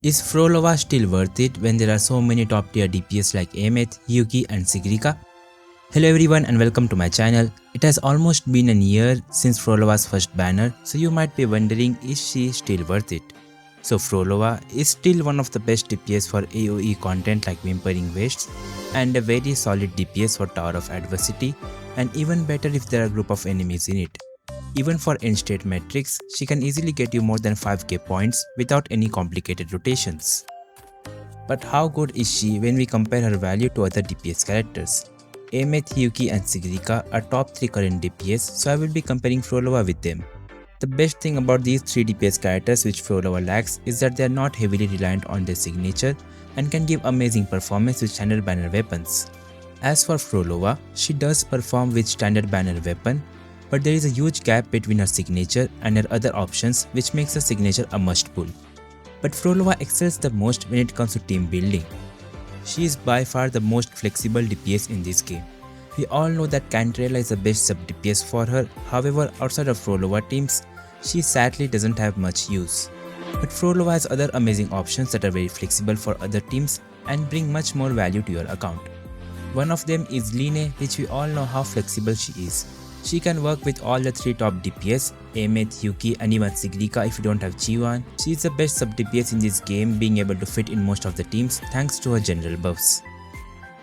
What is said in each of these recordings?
Is Phrolova still worth it when there are so many top tier DPS like Aemeath, Hiyuki and Sigrika? Hello everyone and welcome to my channel. It has almost been a year since Phrolova's first banner, so you might be wondering, is she still worth it? So Phrolova is still one of the best DPS for AoE content like Whimpering Wastes, and a very solid DPS for Tower of Adversity, and even better if there are a group of enemies in it. Even for end-state metrics, she can easily get you more than 5k points without any complicated rotations. But how good is she when we compare her value to other DPS characters? Aemeath, Hiyuki and Sigrika are top 3 current DPS, so I will be comparing Phrolova with them. The best thing about these 3 DPS characters which Phrolova lacks is that they are not heavily reliant on their signature and can give amazing performance with standard banner weapons. As for Phrolova, she does perform with standard banner weapon, but there is a huge gap between her signature and her other options which makes her signature a must pull. But Phrolova excels the most when it comes to team building. She is by far the most flexible DPS in this game. We all know that Cantrella is the best sub DPS for her, however outside of Phrolova teams, she sadly doesn't have much use. But Phrolova has other amazing options that are very flexible for other teams and bring much more value to your account. One of them is Line, which we all know how flexible she is. She can work with all the 3 top DPS, Aemeath, Hiyuki and even Sigrika if you don't have G1. She is the best sub DPS in this game, being able to fit in most of the teams thanks to her general buffs.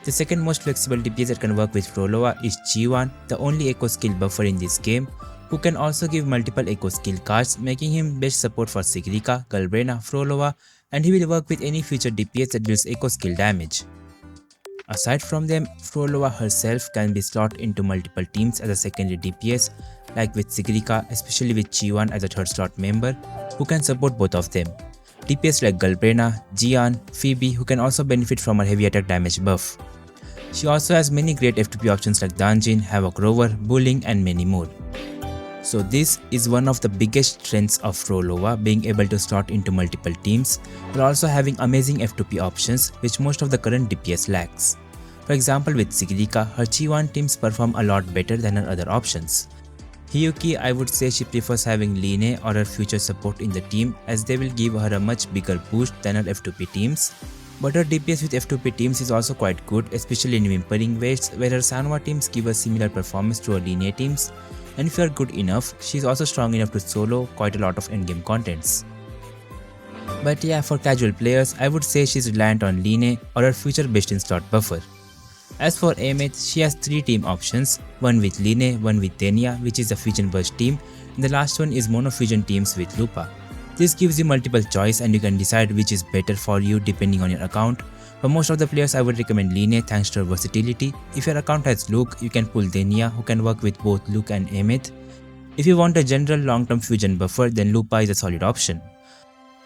The second most flexible DPS that can work with Phrolova is G1, the only echo skill buffer in this game, who can also give multiple echo skill cards, making him best support for Sigrika, Galbrena, Phrolova, and he will work with any future DPS that deals echo skill damage. Aside from them, Phrolova herself can be slotted into multiple teams as a secondary DPS, like with Sigrika, especially with G1 as a 3rd slot member, who can support both of them. DPS like Galbrena, Jian, Phoebe, who can also benefit from her heavy attack damage buff. She also has many great F2P options like Danjin, Havoc Rover, Bullying and many more. So this is one of the biggest strengths of Phrolova, being able to slot into multiple teams, but also having amazing F2P options which most of the current DPS lacks. For example, with Sigrika, her G1 teams perform a lot better than her other options. Hiyuki, I would say she prefers having Line or her future support in the team, as they will give her a much bigger boost than her F2P teams. But her DPS with F2P teams is also quite good, especially in Whimpering Wastes, where her Sanwa teams give a similar performance to her Line teams. And if you are good enough, she is also strong enough to solo quite a lot of endgame contents. But yeah, for casual players, I would say she is reliant on Line or her future best in slot buffer. As for Aemeath, she has 3 team options, one with Line, one with Denia, which is a fusion burst team, and the last one is mono fusion teams with Lupa. This gives you multiple choice and you can decide which is better for you depending on your account. For most of the players, I would recommend Line thanks to her versatility. If your account has Luke, you can pull Denia, who can work with both Luke and Aemeath. If you want a general long-term fusion buffer, then Lupa is a solid option.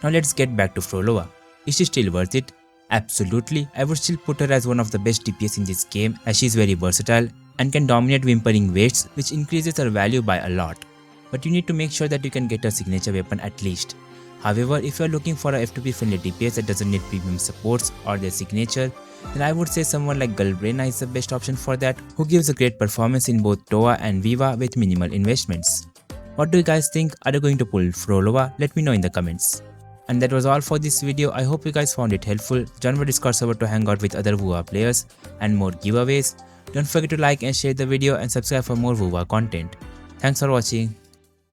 Now let's get back to Phrolova. Is she still worth it? Absolutely, I would still put her as one of the best DPS in this game, as she is very versatile and can dominate Whimpering Wastes, which increases her value by a lot. But you need to make sure that you can get her signature weapon at least. However, if you are looking for a F2P friendly DPS that doesn't need premium supports or their signature, then I would say someone like Galbrena is the best option for that, who gives a great performance in both Toa and Viva with minimal investments. What do you guys think? Are you going to pull Phrolova? Let me know in the comments. And that was all for this video. I hope you guys found it helpful. Join my Discord server to hang out with other WoW players and more giveaways. Don't forget to like and share the video and subscribe for more WoW content. Thanks for watching.